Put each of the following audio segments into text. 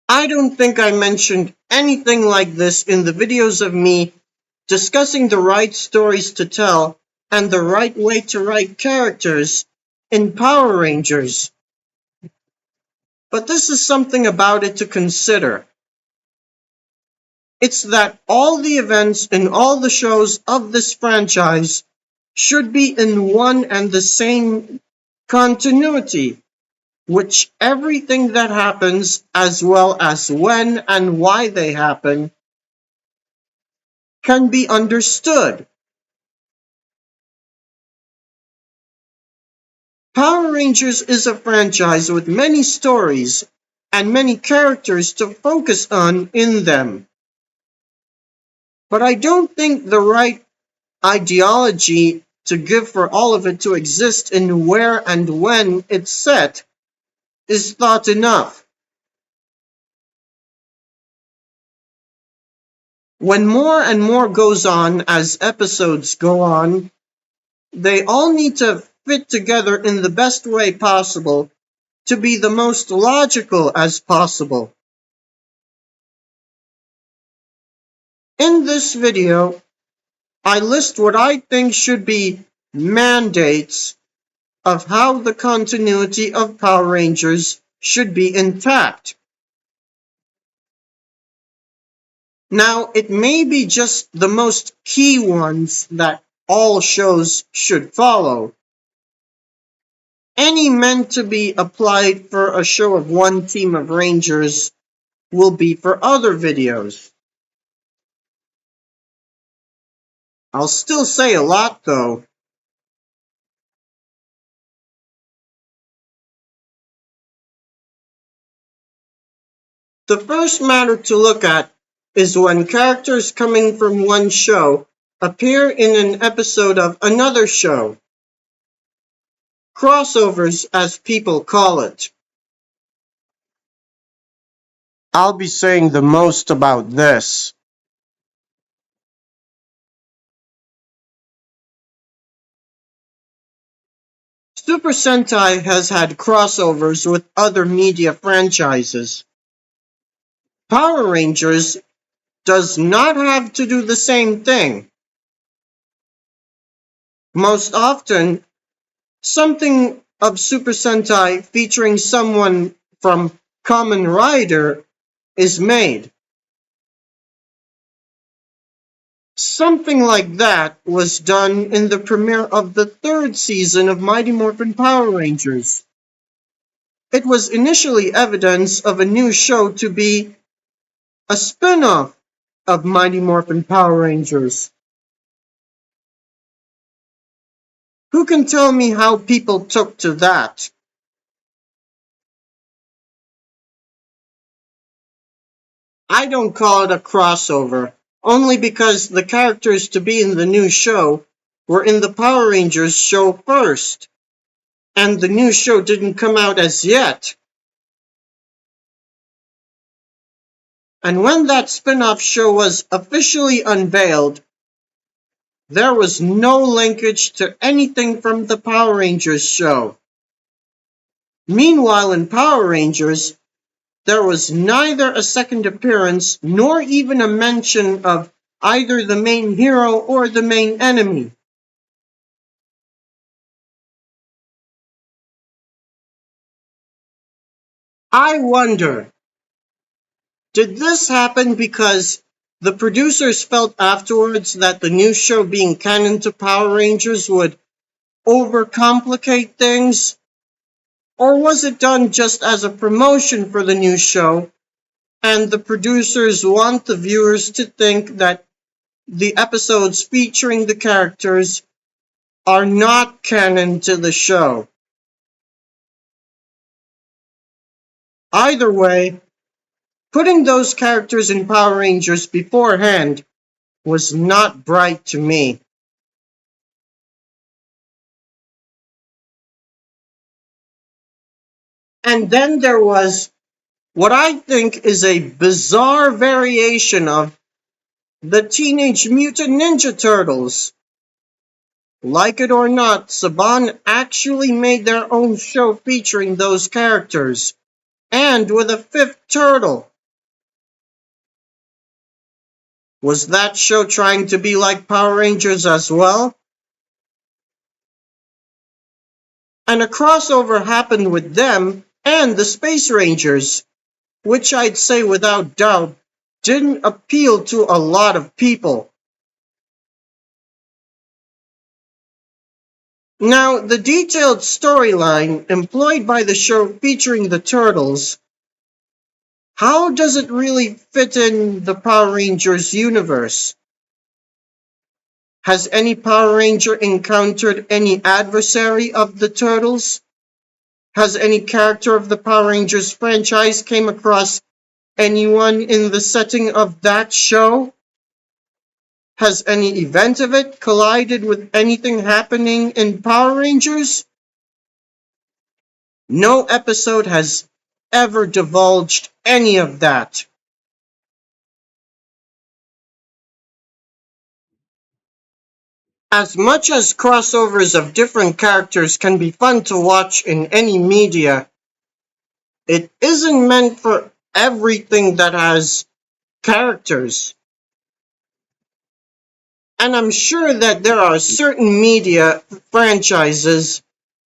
I don't think I mentioned anything like this in the videos of me discussing the right stories to tell and the right way to write characters in Power Rangers. But this is something about it to consider. It's that all the events in all the shows of this franchise should be in one and the same continuity, which everything that happens, as well as when and why they happen, can be understood. Power Rangers is a franchise with many stories and many characters to focus on in them. But I don't think the right ideology to give for all of it to exist in where and when it's set is thought enough. When more and more goes on as episodes go on, they all need to fit together in the best way possible to be the most logical as possible. In this video, I list what I think should be mandates of how the continuity of Power Rangers should be intact. Now, it may be just the most key ones that all shows should follow. Any meant to be applied for a show of one team of Rangers will be for other videos. I'll still say a lot though. The first matter to look at is when characters coming from one show appear in an episode of another show. Crossovers, as people call it. I'll be saying the most about this. Super Sentai has had crossovers with other media franchises. Power Rangers does not have to do the same thing. Most often, something of Super Sentai featuring someone from Kamen Rider is made. Something like that was done in the premiere of the third season of Mighty Morphin Power Rangers. It was initially evidence of a new show to be a spin-off of Mighty Morphin Power Rangers. Who can tell me how people took to that? I don't call it a crossover, only because the characters to be in the new show were in the Power Rangers show first, and the new show didn't come out as yet. And when that spin-off show was officially unveiled, there was no linkage to anything from the Power Rangers show. Meanwhile, in Power Rangers, there was neither a second appearance nor even a mention of either the main hero or the main enemy. I wonder, did this happen because the producers felt afterwards that the new show being canon to Power Rangers would overcomplicate things? Or was it done just as a promotion for the new show, and the producers want the viewers to think that the episodes featuring the characters are not canon to the show? Either way, putting those characters in Power Rangers beforehand was not bright to me. And then there was what I think is a bizarre variation of the Teenage Mutant Ninja Turtles. Like it or not, Saban actually made their own show featuring those characters, and with a fifth turtle. Was that show trying to be like Power Rangers as well? And a crossover happened with them and the Space Rangers, which I'd say without doubt didn't appeal to a lot of people. Now, the detailed storyline employed by the show featuring the Turtles, how does it really fit in the Power Rangers universe? Has any Power Ranger encountered any adversary of the Turtles? Has any character of the Power Rangers franchise came across anyone in the setting of that show? Has any event of it collided with anything happening in Power Rangers? No episode has ever divulged any of that. As much as crossovers of different characters can be fun to watch in any media, it isn't meant for everything that has characters. And I'm sure that there are certain media franchises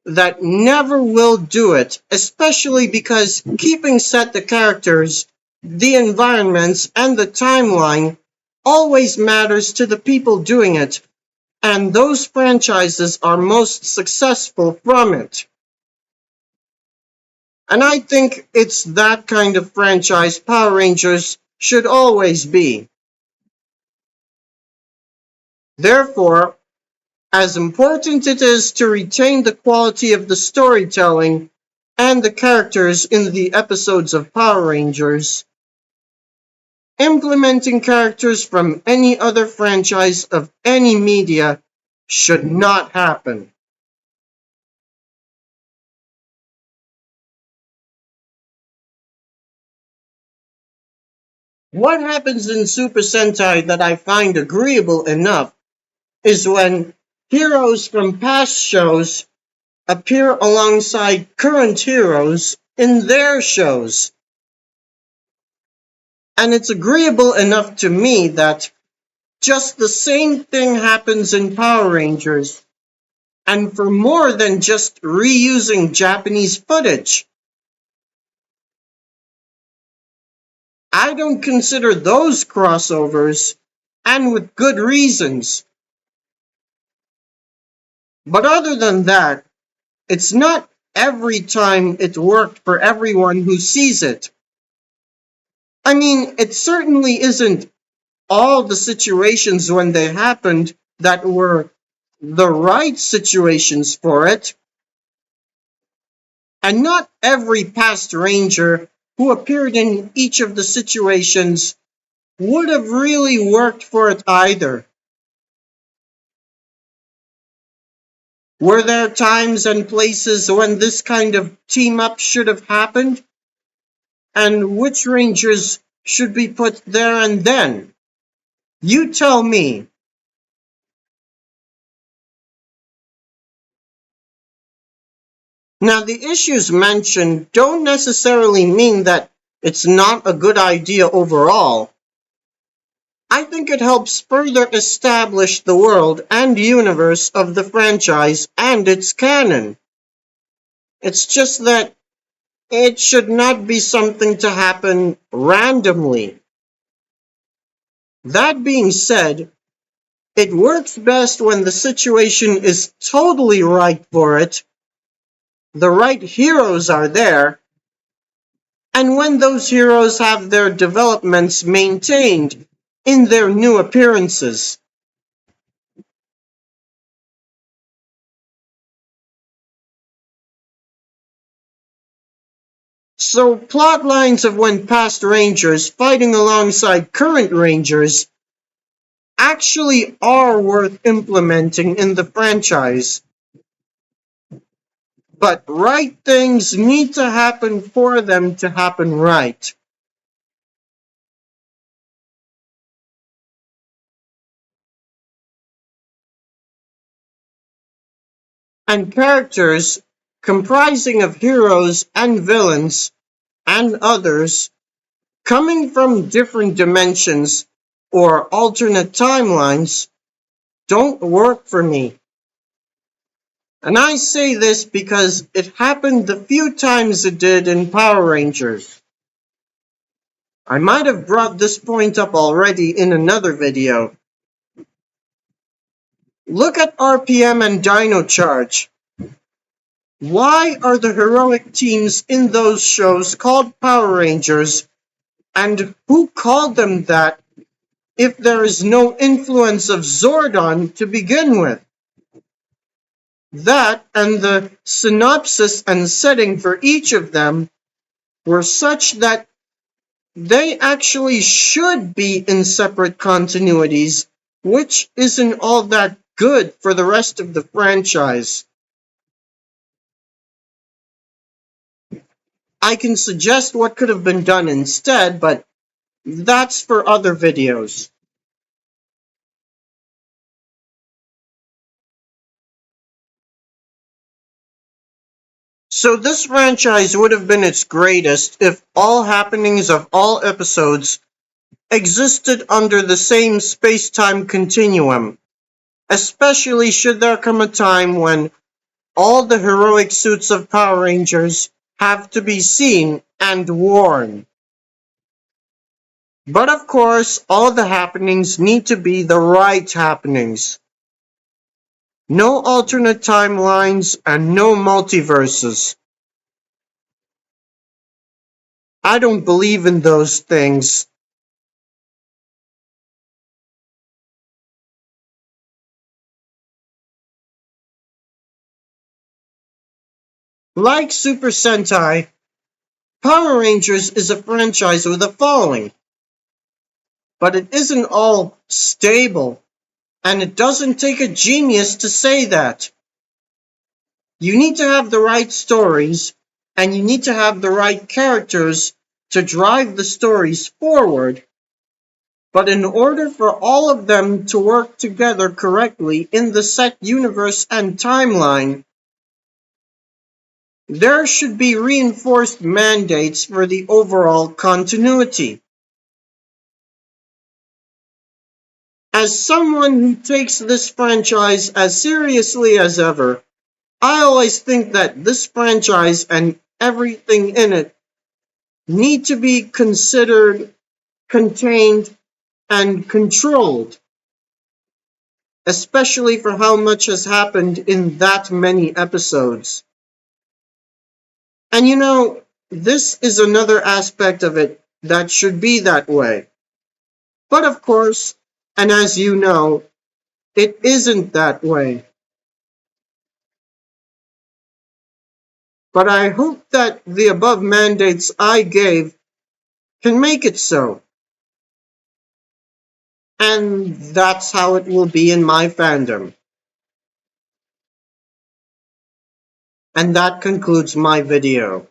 that never will do it, especially because keeping set the characters, the environments, and the timeline always matters to the people doing it, and those franchises are most successful from it. And I think it's that kind of franchise Power Rangers should always be. Therefore, as important it is to retain the quality of the storytelling and the characters in the episodes of Power Rangers, implementing characters from any other franchise of any media should not happen. What happens in Super Sentai that I find agreeable enough is when heroes from past shows appear alongside current heroes in their shows. And it's agreeable enough to me that just the same thing happens in Power Rangers, and for more than just reusing Japanese footage. I don't consider those crossovers, and with good reasons. But other than that, it's not every time it worked for everyone who sees it. I mean, it certainly isn't all the situations when they happened that were the right situations for it. And not every past Ranger who appeared in each of the situations would have really worked for it either. Were there times and places when this kind of team up should have happened? And which Rangers should be put there and then? You tell me. Now, the issues mentioned don't necessarily mean that it's not a good idea overall. I think it helps further establish the world and universe of the franchise and its canon. It's just that it should not be something to happen randomly. That being said, it works best when the situation is totally right for it, the right heroes are there, and when those heroes have their developments maintained in their new appearances. So plot lines of when past Rangers fighting alongside current Rangers actually are worth implementing in the franchise. But right things need to happen for them to happen right. And characters comprising of heroes and villains and others coming from different dimensions or alternate timelines don't work for me. And I say this because it happened the few times it did in Power Rangers. I might have brought this point up already in another video. Look at RPM and Dino Charge. Why are the heroic teams in those shows called Power Rangers, and who called them that if there is no influence of Zordon to begin with? That and the synopsis and setting for each of them were such that they actually should be in separate continuities, which isn't all that good for the rest of the franchise. I can suggest what could have been done instead, but that's for other videos. So this franchise would have been its greatest if all happenings of all episodes existed under the same space-time continuum, especially should there come a time when all the heroic suits of Power Rangers have to be seen and worn. But of course, all the happenings need to be the right happenings. No alternate timelines and no multiverses. I don't believe in those things. Like Super Sentai, Power Rangers is a franchise with a following, but it isn't all stable, and it doesn't take a genius to say that. You need to have the right stories, and you need to have the right characters to drive the stories forward, but in order for all of them to work together correctly in the set universe and timeline, there should be reinforced mandates for the overall continuity. As someone who takes this franchise as seriously as ever, I always think that this franchise and everything in it need to be considered, contained, and controlled, especially for how much has happened in that many episodes. And you know, this is another aspect of it that should be that way. But of course, and as you know, it isn't that way. But I hope that the above mandates I gave can make it so. And that's how it will be in my fandom. And that concludes my video.